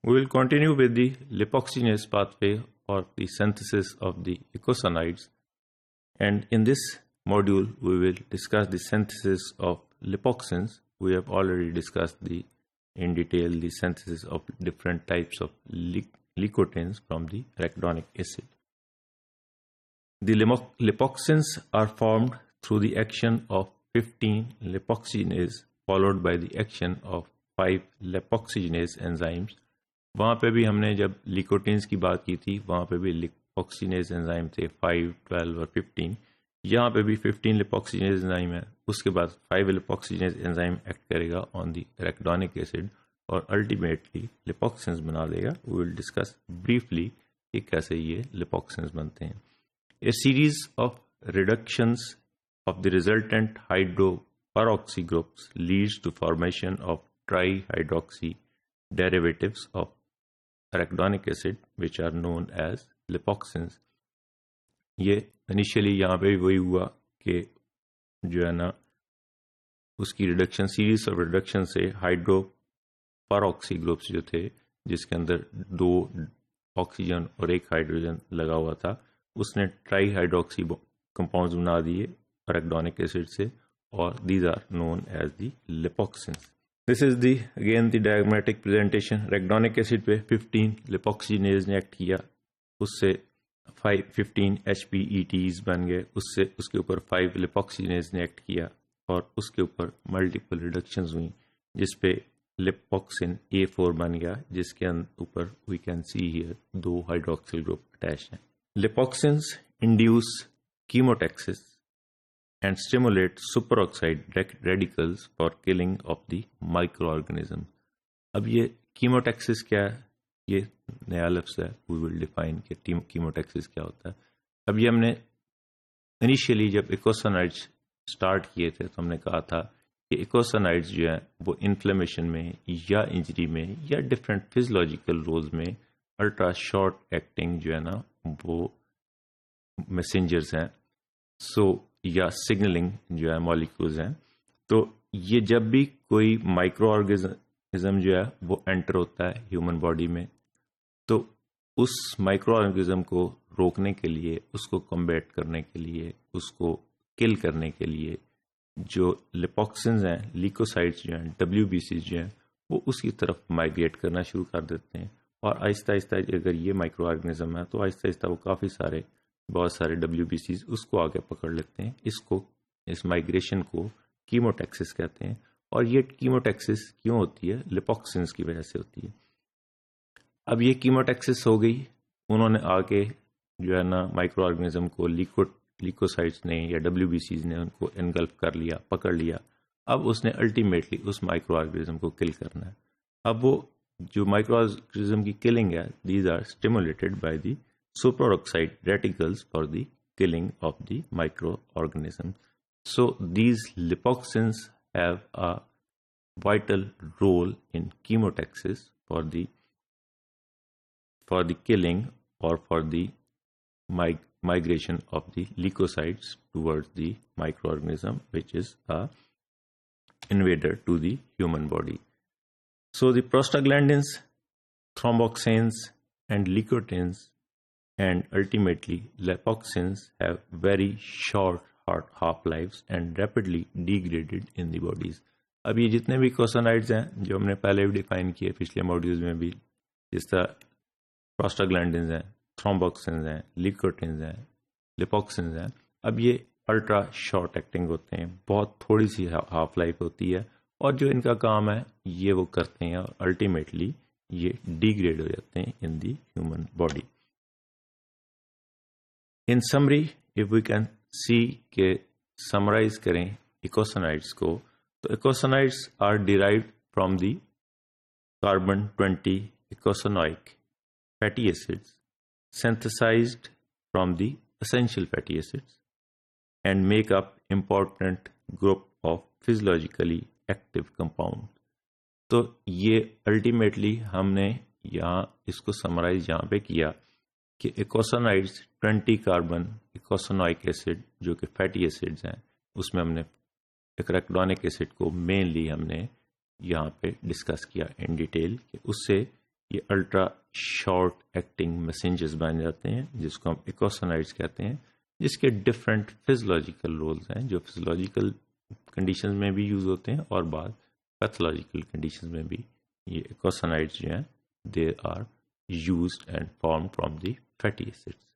We will continue with the lipoxygenase pathway or the synthesis of the eicosanoids, and in this module we will discuss the synthesis of lipoxins. We have already discussed in detail the synthesis of different types of licotins from the arachidonic acid. The lipoxins are formed through the action of 15 lipoxygenase followed by the action of 5 lipoxygenase enzymes. वहाँ पे भी हमने जब लिकोटिन्स की बात की थी, वहाँ पे भी लिपोक्सिनेज एंजाइम थे 5, 12 और 15. यहाँ पे भी 15 लिपोक्सिनेज एंजाइम है. उसके बाद 5 लिपोक्सिनेज एंजाइम एक्ट करेगा ऑन दी एराकिडोनिक एसिड और अल्टीमेटली लिपोक्सिन्स बना देगा. वी विल डिस्कस ब्रीफली कि कैसे ये लिपोक्सिन्स बनते हैं. A series of reductions of the resultant hydroperoxy groups leads to formation of trihydroxy derivatives of arachidonic acid which are known as lipoxins. ये initially यहाँ पे वही हुआ कि जो है ना उसकी रिडक्शन सीरीज ऑफ रिडक्शन से हाइड्रोपेरोक्सी ग्रुप्स जो थे जिसके अंदर 2 ऑक्सीजन और 1 हाइड्रोजन लगा हुआ था, उसने ट्राईहाइड्रोक्सी कंपाउंड्स बना दिए arachidonic acid से, और these are known as the lipoxins. This is again the diagrammatic presentation. arachidonic acid पे 15 lipoxygenase ने एक्ट किया, उससे 15 HPETs बन गए, उससे उसके ऊपर 5 lipoxygenase ने एक्ट किया और उसके ऊपर मल्टीपल रिडक्शंस हुई जिसपे लिपोक्सिन A4 बन गया, जिसके ऊपर we can see here 2 hydroxyl group attach हैं. Lipoxins induce chemotaxis and stimulate superoxide radicals for killing of the microorganism. अब ये कीमोटैक्सिस क्या है, ये नया लफ्ज़ है. वी विल डिफाइन कि कीमोटैक्सिस क्या होता है. अब ये हमने इनिशियली जब इकोसोनाइड्स स्टार्ट किए थे तो हमने कहा था कि इकोसोनाइड्स जो है वो इन्फ्लेमेशन में या इंजरी में या डिफरेंट फिजियोलॉजिकल रोल्स में अल्ट्रा शॉर्ट एक्टिंग जो है ना वो मैसेंजर्स हैं. सो या सिग्नलिंग जो है मॉलिक्यूल्स हैं. तो ये जब भी कोई माइक्रो ऑर्गेनिज्म जो है वो एंटर होता है ह्यूमन बॉडी में, तो उस माइक्रो ऑर्गेनिज्म को रोकने के लिए, उसको कॉम्बैट करने के लिए, उसको किल करने के लिए जो लिपोक्सिन्स हैं, ल्यूकोसाइट्स जो हैं, WBCs जो हैं, वो उसकी तरफ माइग्रेट करना शुरू कर देते हैं. और आहिस्ता आहिस्ता अगर ये माइक्रो ऑर्गेनिज्म है तो आहिस्ता आहिस्ता वो बहुत सारे WBCs उसको आगे पकड़ लेते हैं. इस माइग्रेशन को कीमोटैक्सिस कहते हैं. और ये कीमोटैक्सिस क्यों होती है? लिपोक्सिन्स की वजह से होती है. अब ये कीमोटैक्सिस हो गई, उन्होंने आके जो है ना माइक्रो ऑर्गेनिज्म को ल्यूकोसाइट्स ने या WBCs ने उनको एनगल्फ कर लिया, पकड़ लिया. अब उसने अल्टीमेटली उस माइक्रो ऑर्गेनिज्म को किल करना है. अब वो जो माइक्रो ऑर्गेनिज्म की किलिंग है, these are stimulated by the superoxide radicals for the killing of the microorganism. So these lipoxins have a vital role in chemotaxis for the killing or for the migration of the leukocytes towards the microorganism which is a invader to the human body. So the prostaglandins, thromboxanes and licotins and ultimately lipoxins have very short half-lives and rapidly degraded in the bodies. अब ये जितने भी इकोसोनाइड्स हैं जो हमने पहले भी define किए पिछले मॉड्यूल्स में भी, जिस तरह प्रोस्टाग्लैंडिन्स हैं, थ्रोम्बोक्सिन्स हैं, लिकोटिन्स हैं, लिपोक्सिन्स हैं, अब ये अल्ट्रा शॉर्ट एक्टिंग होते हैं, बहुत थोड़ी सी हाफ लाइफ होती है, और जो इनका काम है ये वो करते हैं और अल्टीमेटली ये डिग्रेड हो जाते हैं in the human body. In summary, if we can see के summarize करें इकोसोनाइड्स को, तो इकोसोनाइड्स are derived from the carbon 20 eicosanoic fatty acids synthesized from the essential fatty acids and make up important group of physiologically active compound. तो ये ultimately हमने यहाँ इसको summarise यहाँ पे किया कि इकोसोनाइड्स 20 कार्बन इकोसोनोइक एसिड जो कि फैटी एसिड्स हैं, उसमें हमने एराकिडोनिक एसिड को मेनली हमने यहाँ पे डिस्कस किया इन डिटेल कि उससे ये अल्ट्रा शॉर्ट एक्टिंग मैसेंजर्स बन जाते हैं जिसको हम इकोसानाइड्स कहते हैं, जिसके डिफरेंट फिजियोलॉजिकल रोल्स हैं जो फिजियोलॉजिकल कंडीशंस में भी यूज़ होते हैं और बाद पैथोलॉजिकल कंडीशंस में भी ये इकोसानाइड्स जो हैं they are used and formed from the fatty acids.